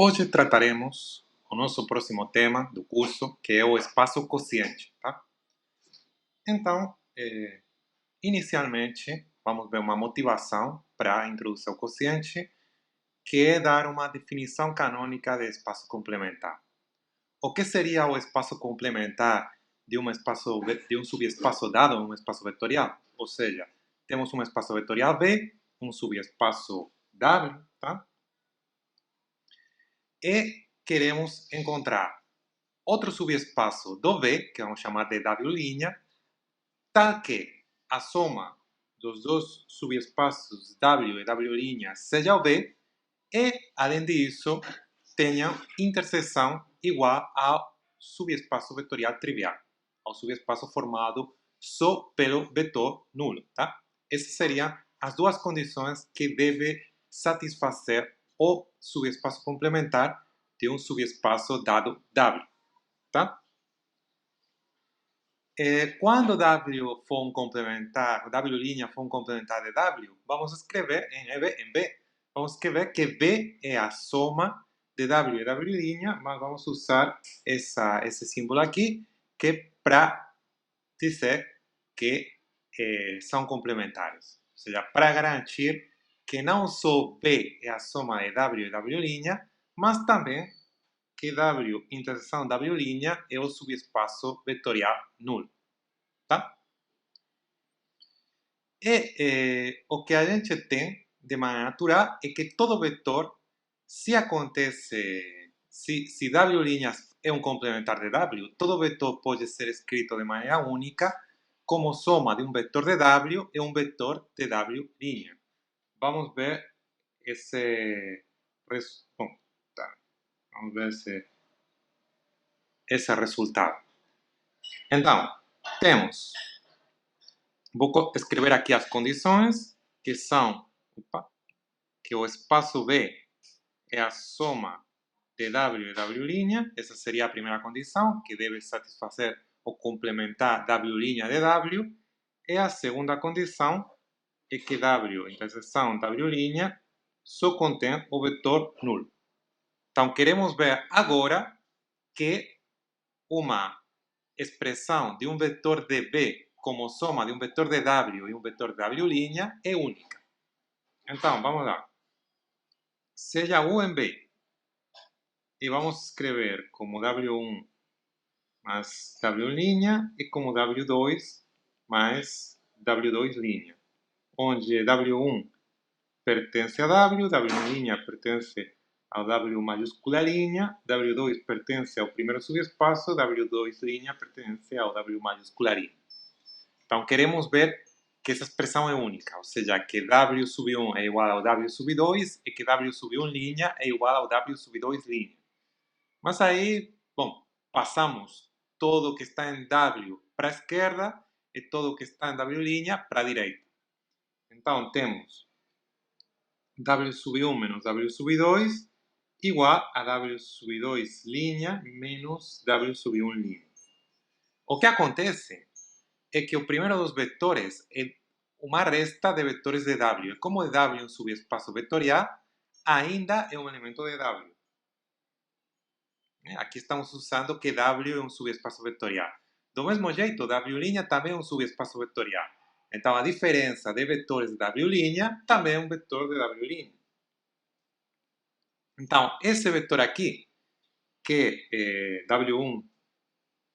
Hoje trataremos o nosso próximo tema do curso, que é o espaço quociente, tá? Então, inicialmente, vamos ver uma motivação para introduzir o quociente, que é dar uma definição canônica de espaço complementar. O que seria o espaço complementar de um subespaço dado em um espaço vetorial? Ou seja, temos um espaço vetorial V, um subespaço W, tá? E queremos encontrar outro subespaço do V, que vamos chamar de W', tal que a soma dos dois subespaços W e W' seja o V, e, além disso, tenha interseção igual ao subespaço vetorial trivial, ao subespaço formado só pelo vetor nulo, tá? Essas seriam as duas condições que deve satisfazer o subespaço complementar de um subespaço dado W, tá? Quando W for um complementar, W' for um complementar de W, vamos escrever em B. Vamos escrever que B é a soma de W e W', mas vamos usar esse símbolo aqui, que é para dizer que são complementares. Ou seja, para garantir que não só B é a soma de W e W', mas também que W interseção W' é o subespaço vetorial nulo. Tá? E o que a gente tem de maneira natural é que todo vetor, se W' é um complementar de W, todo vetor pode ser escrito de maneira única como soma de um vetor de W e um vetor de W'. Vamos ver bom, tá. Vamos ver esse resultado. Então, temos, vou escrever aqui as condições, que são, que o espaço V é a soma de W e W', essa seria a primeira condição, que deve satisfazer ou complementar W' de W, e a segunda condição é que W interseção W' só contém o vetor nulo. Então, queremos ver agora que uma expressão de um vetor de V como soma de um vetor de W e um vetor de W' é única. Então, vamos lá. Seja U em B. E vamos escrever como W1 mais W' e como W2 mais W2'. Onde W1 pertence a W, W' pertence ao W maiúscula linha, W2 pertence ao primeiro subespaço, W2' pertence ao W maiúscula linha. Então, queremos ver que essa expressão é única, ou seja, que W sub 1 é igual ao W sub 2 e que W sub 1' é igual ao W sub 2'. Mas aí, bom, passamos todo o que está em W para a esquerda e todo o que está em W' para a direita. Então, temos W sub 1 menos W sub 2 igual a W sub 2' menos W sub 1'. O que acontece é que o primeiro dos vetores é uma resta de vetores de W. Como de W é um subespaço vetorial, ainda é um elemento de W. Aqui estamos usando que W é um subespaço vetorial. Do mesmo jeito, W' também é um subespaço vetorial. Então, a diferença de vetores de W' também é um vetor de W'. Então, esse vetor aqui, que é W1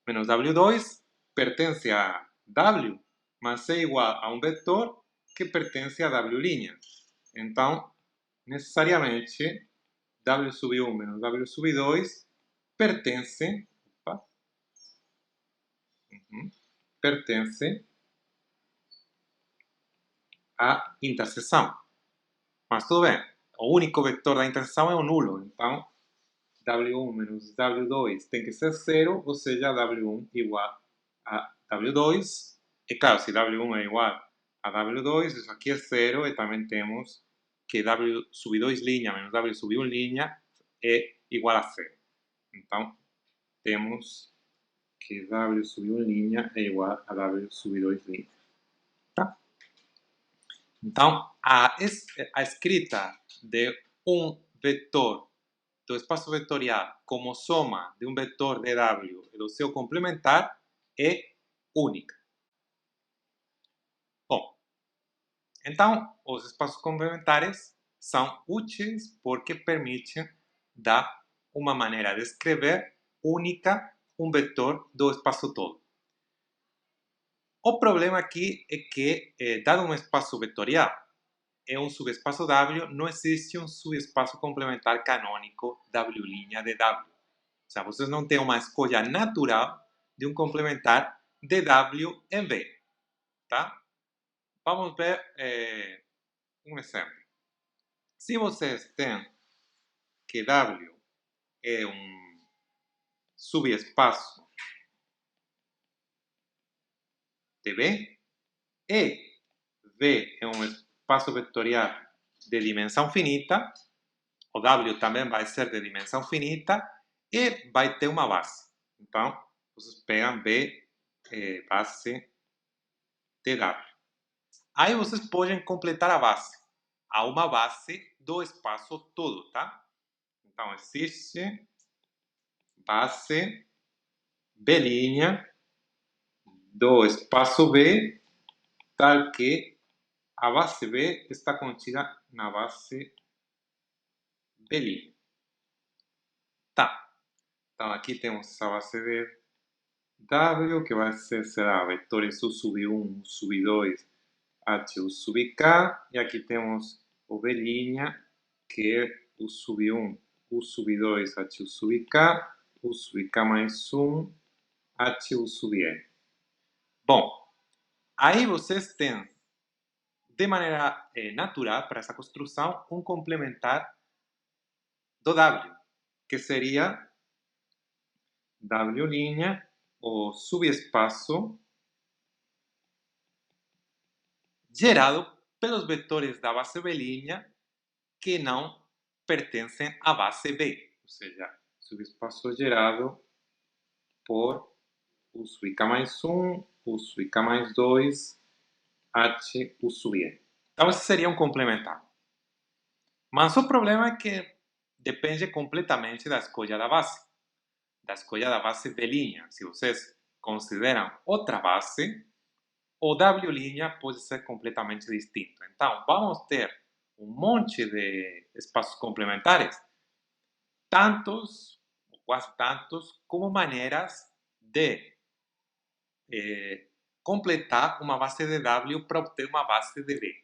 menos W2, pertence a W, mas é igual a um vetor que pertence a W'. Então, necessariamente, W sub 1 menos W sub 2 pertence, pertence à interseção. Mas tudo bem, o único vetor da interseção é o nulo. Então, W1 menos W2 tem que ser 0, ou seja, W1 igual a W2. E claro, se W1 é igual a W2, isso aqui é 0, e também temos que W sub 2' menos W sub 1' é igual a 0. Então, temos que W sub 1' é igual a W sub 2'. Tá? Então, a escrita de um vetor do espaço vetorial como soma de um vetor dW e do seu complementar é única. Bom, então, os espaços complementares são úteis porque permitem dar uma maneira de escrever única um vetor do espaço todo. O problema aqui é que, dado um espaço vetorial, é um subespaço W, não existe um subespaço complementar canônico W' de W. Ou seja, vocês não têm uma escolha natural de um complementar de W em V. Tá? Vamos ver um exemplo. Se vocês têm que W é um subespaço de V e V é um espaço vetorial de dimensão finita, o W também vai ser de dimensão finita e vai ter uma base. Então, vocês pegam V base de W. Aí vocês podem completar a base. Há uma base do espaço todo, tá? Então, existe base B' do espaço V, tal que a base B está contida na base B'. Tá. Então, aqui temos essa base de W, que vai ser, será vetores U sub 1, U sub 2, H, U sub K. E aqui temos o B', que é U sub 1, U sub 2, H, U sub K, U sub K mais 1, H, U sub N. Bom, aí vocês têm, de maneira natural, para essa construção, um complementar do W, que seria W', o subespaço gerado pelos vetores da base B' que não pertencem à base B, ou seja, subespaço gerado por U sub K mais 1, U sub K mais 2, H, U sub N. Então, esse seria um complementar. Mas o problema é que depende completamente da escolha da base. Da escolha da base B'. Se vocês consideram outra base, o W' pode ser completamente distinto. Então, vamos ter um monte de espaços complementares, tantos, ou quase tantos, como maneiras de completar uma base de W para obter uma base de V.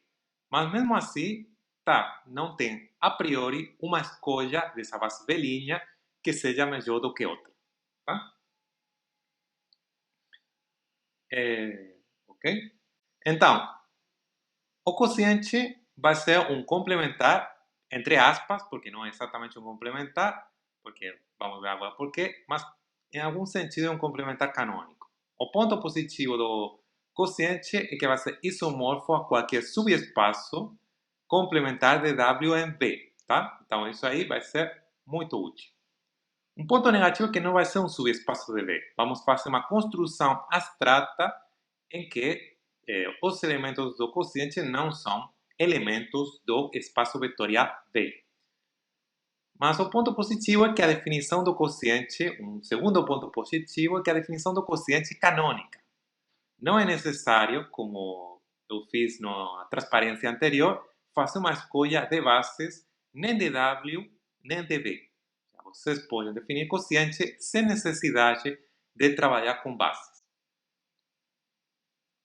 Mas mesmo assim, tá, não tem a priori uma escolha dessa base B' que seja melhor do que outra. Tá? Ok? Então, o quociente vai ser um complementar, entre aspas, porque não é exatamente um complementar, porque vamos ver agora por quê, mas em algum sentido é um complementar canônico. O ponto positivo do quociente é que vai ser isomorfo a qualquer subespaço complementar de W em V, tá? Então isso aí vai ser muito útil. Um ponto negativo é que não vai ser um subespaço de V. Vamos fazer uma construção abstrata em que os elementos do quociente não são elementos do espaço vetorial V. Mas o ponto positivo é que a definição do quociente, um segundo ponto positivo, é que a definição do quociente é canônica. Não é necessário, como eu fiz na transparência anterior, fazer uma escolha de bases nem de W nem de V. Vocês podem definir quociente sem necessidade de trabalhar com bases.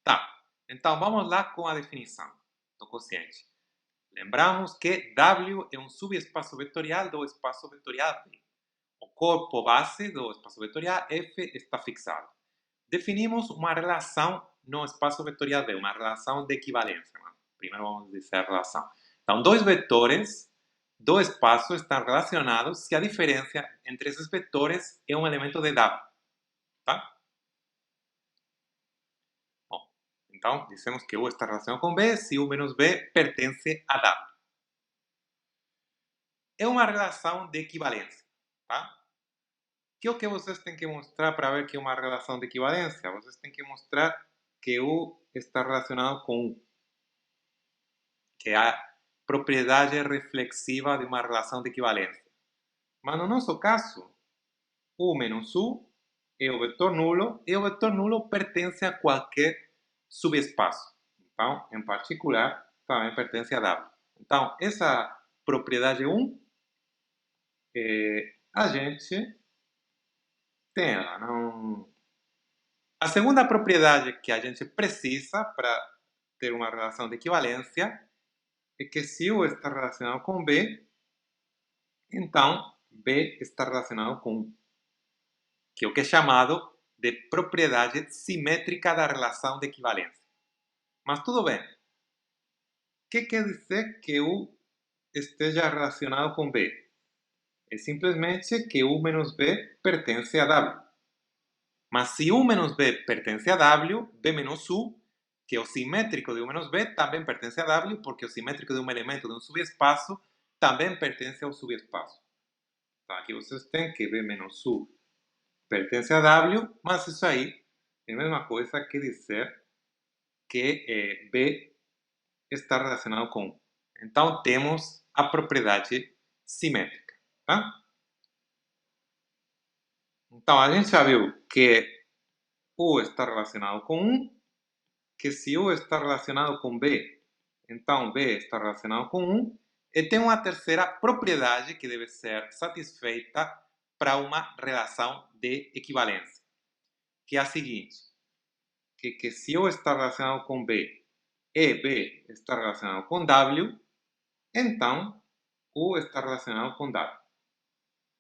Tá, então vamos lá com a definição do quociente. Lembramos que W é um subespaço vetorial do espaço vetorial V. O corpo base do espaço vetorial F está fixado. Definimos uma relação no espaço vetorial V, uma relação de equivalência. Primeiro vamos dizer a relação. Então, dois vetores do espaço estão relacionados se a diferença entre esses vetores é um elemento de W. Tá? Bom, então, dizemos que U está relacionado com B se U menos B pertence a W. É uma relação de equivalência. Tá? Que é o que vocês têm que mostrar para ver que é uma relação de equivalência? Vocês têm que mostrar que U está relacionado com U. Que é a propriedade reflexiva de uma relação de equivalência. Mas no nosso caso, U menos U é o vetor nulo e o vetor nulo pertence a qualquer subespaço. Então, em particular, também pertence a W. Então, essa propriedade 1, a gente tem ela. Não... A segunda propriedade que a gente precisa para ter uma relação de equivalência é que se U está relacionado com B, então B está relacionado com U, que é o que é chamado de propriedade simétrica da relação de equivalência. Mas tudo bem. O que quer dizer que U esteja relacionado com B? É simplesmente que U menos B pertence a W. Mas se U menos B pertence a W, B menos U, que é o simétrico de U menos B, também pertence a W, porque o simétrico de um elemento de um subespaço também pertence ao subespaço. Então aqui vocês têm que B menos U pertence a W, mas isso aí é a mesma coisa que dizer que B está relacionado com U. Então temos a propriedade simétrica. Tá? Então a gente já viu que U está relacionado com 1, que se U está relacionado com B, então B está relacionado com 1, e tem uma terceira propriedade que deve ser satisfeita para uma relação de equivalência, que é a seguinte, que se U está relacionado com B e B está relacionado com W, então U está relacionado com W.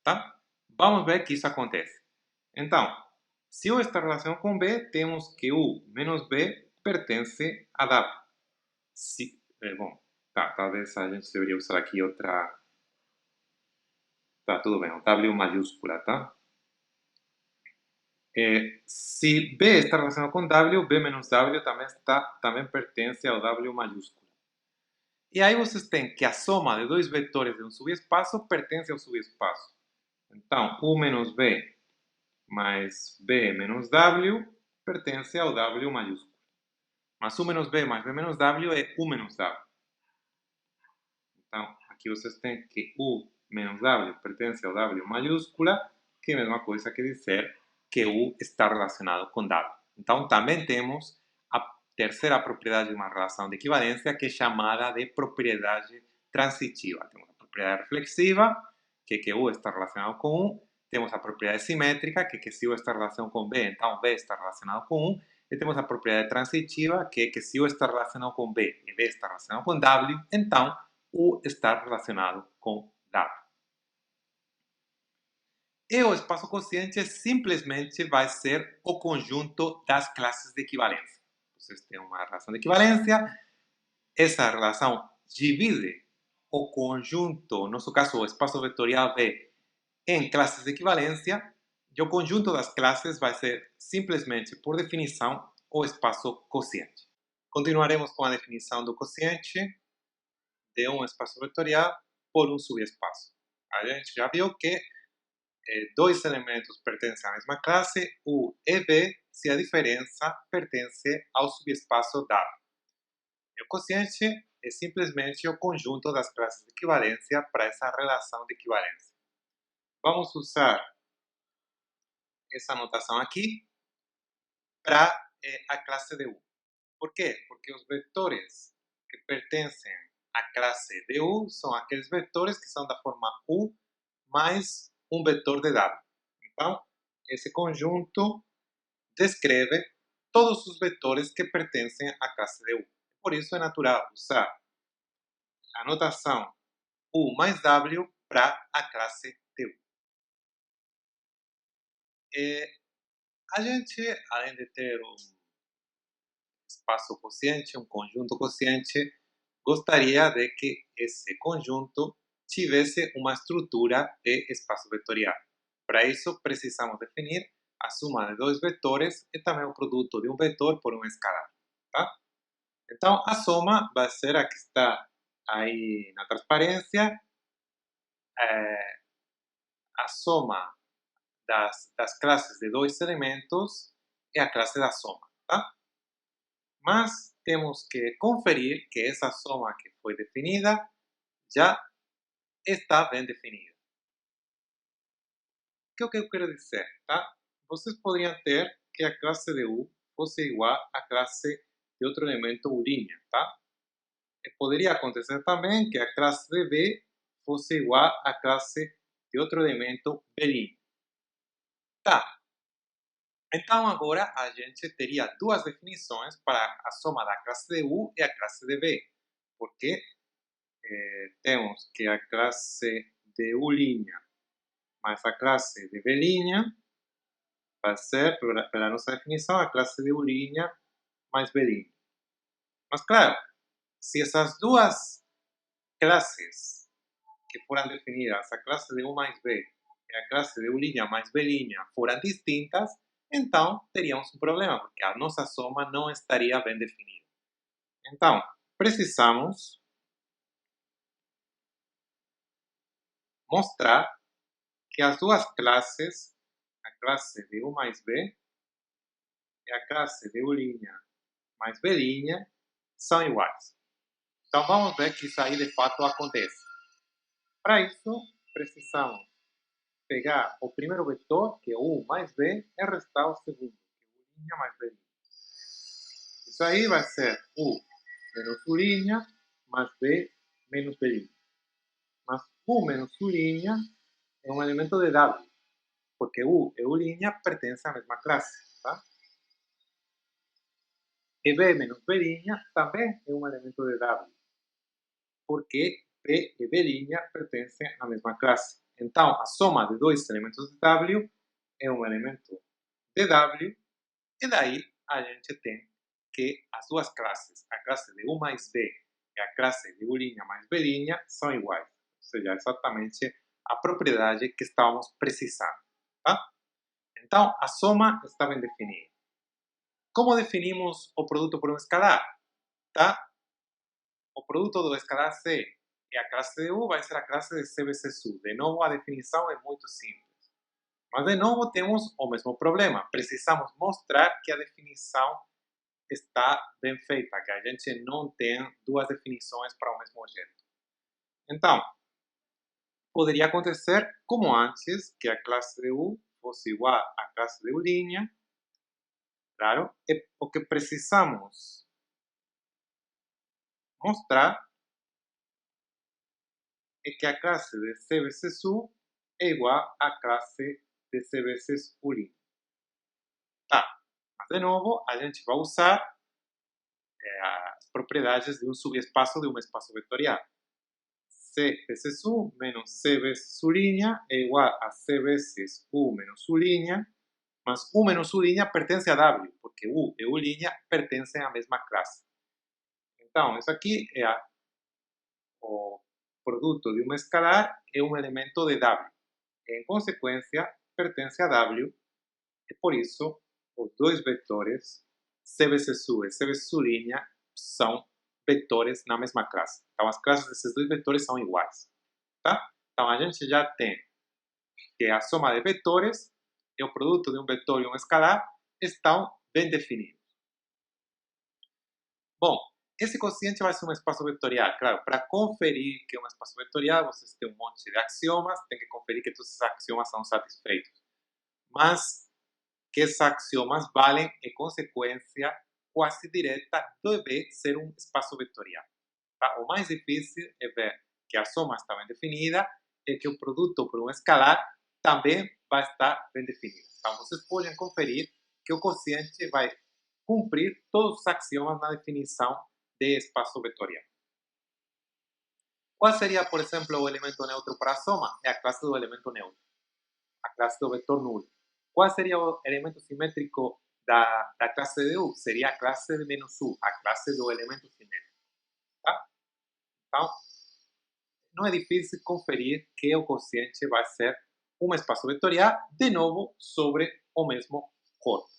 Tá? Vamos ver que isso acontece. Então, se U está relacionado com B, temos que U menos B pertence a W. Bom, tá, talvez a gente deveria usar aqui outra... Tá, tudo bem, o W maiúscula, tá? Se B está relacionado com W, B menos W também pertence ao W maiúsculo. E aí vocês têm que a soma de dois vetores de um subespaço pertence ao subespaço. Então, U menos B mais B menos W pertence ao W maiúsculo. Mas U menos B mais B menos W é U menos W. Então, aqui vocês têm que U menos W pertence ao W maiúscula, que é a mesma coisa que dizer que U está relacionado com W. Então, também temos a terceira propriedade de uma relação de equivalência, que é chamada de propriedade transitiva. Temos a propriedade reflexiva, que é que U está relacionado com U. Temos a propriedade simétrica, que é que se U está relacionado com B, então B está relacionado com U. E temos a propriedade transitiva, que é que se U está relacionado com B e B está relacionado com W, então U está relacionado com W. E o espaço quociente simplesmente vai ser o conjunto das classes de equivalência. Vocês têm uma relação de equivalência, essa relação divide o conjunto, no nosso caso o espaço vetorial V, em classes de equivalência, e o conjunto das classes vai ser simplesmente, por definição, o espaço quociente. Continuaremos com a definição do quociente de um espaço vetorial por um subespaço. A gente já viu que dois elementos pertencem à mesma classe, U e V, se a diferença pertence ao subespaço W. E o quociente é simplesmente o conjunto das classes de equivalência para essa relação de equivalência. Vamos usar essa notação aqui para a classe de U. Por quê? Porque os vetores que pertencem à classe de U são aqueles vetores que são da forma U mais um vetor de W. Então, esse conjunto descreve todos os vetores que pertencem à classe de U. Por isso é natural usar a notação U mais W para a classe de U. A gente, além de ter um espaço quociente, um conjunto quociente, gostaria de que esse conjunto tivesse uma estrutura de espaço vetorial. Para isso, precisamos definir a soma de dois vetores e também o produto de um vetor por um escalar. Tá? Então, a soma vai ser a que está aí na transparência, a soma das classes de dois elementos é a classe da soma. Tá? Mas temos que conferir que essa soma que foi definida já está bem definida. que é o que eu quero dizer, tá? Vocês poderiam ter que a classe de U fosse igual à classe de outro elemento U', tá? E poderia acontecer também que a classe de B fosse igual à classe de outro elemento B'. Tá, então agora a gente teria duas definições para a soma da classe de U e a classe de B, porque temos que a classe de U' mais a classe de B' vai ser, pela nossa definição, a classe de U' mais B'. Mas claro, se essas duas classes que foram definidas, a classe de U mais B e a classe de U' mais B' foram distintas, então teríamos um problema, porque a nossa soma não estaria bem definida. Então, precisamos mostrar que as duas classes, a classe de U mais B e a classe de U' mais B' são iguais. Então, vamos ver que isso aí de fato acontece. Para isso, precisamos pegar o primeiro vetor, que é U mais B, e restar o segundo, que é U' mais B'. Isso aí vai ser U menos U' mais B menos B'. Mas U menos U' é um elemento de W, porque U e U' pertencem à mesma classe, tá? E B menos B' também é um elemento de W, porque B e B' pertencem à mesma classe. Então, a soma de dois elementos de W é um elemento de W, e daí a gente tem que as duas classes, a classe de U mais B e a classe de U' mais B' são iguais. Ou seja, exatamente a propriedade que estávamos precisando. Tá? Então, a soma está bem definida. Como definimos o produto por um escalar? Tá? O produto do escalar C e a classe de U vai ser a classe de C vezes U. De novo, a definição é muito simples. Mas, de novo, temos o mesmo problema. Precisamos mostrar que a definição está bem feita, que a gente não tem duas definições para o mesmo objeto. Então, poderia acontecer como antes, que a classe de U fosse igual à classe de U', claro, e o que precisamos mostrar é que a classe de C vezes U é igual à classe de C vezes U'. Tá, mas de novo, a gente vai usar as propriedades de um subespaço de um espaço vetorial. C vezes U menos C vezes U' é igual a C vezes U menos U', mas U menos U' pertence a W, porque U e U' pertencem à mesma classe. Então, isso aqui é o produto de um escalar é um elemento de W. Em consequência, pertence a W, e por isso os dois vetores C vezes U e C vezes U' são vetores na mesma classe. Então, as classes desses dois vetores são iguais. Tá? Então, a gente já tem que a soma de vetores e o produto de um vetor e um escalar estão bem definidos. Bom, esse quociente vai ser um espaço vetorial. Claro, para conferir que é um espaço vetorial, vocês têm um monte de axiomas, tem que conferir que todos esses axiomas são satisfeitos. Mas que esses axiomas valem em consequência quase direta do B ser um espaço vetorial. Tá? O mais difícil é ver que a soma está bem definida e que o produto por um escalar também vai estar bem definido. Então, vocês podem conferir que o quociente vai cumprir todos os axiomas na definição de espaço vetorial. Qual seria, por exemplo, o elemento neutro para a soma? É a classe do elemento neutro, a classe do vetor nulo. Qual seria o elemento simétrico da classe de U? Seria a classe de menos U, a classe do elemento simétrico. Tá? Então, não é difícil conferir que o quociente vai ser um espaço vetorial, de novo, sobre o mesmo corpo.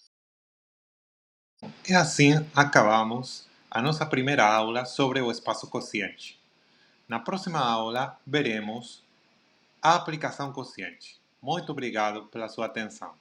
E assim acabamos a nossa primeira aula sobre o espaço quociente. Na próxima aula, veremos a aplicação quociente. Muito obrigado pela sua atenção.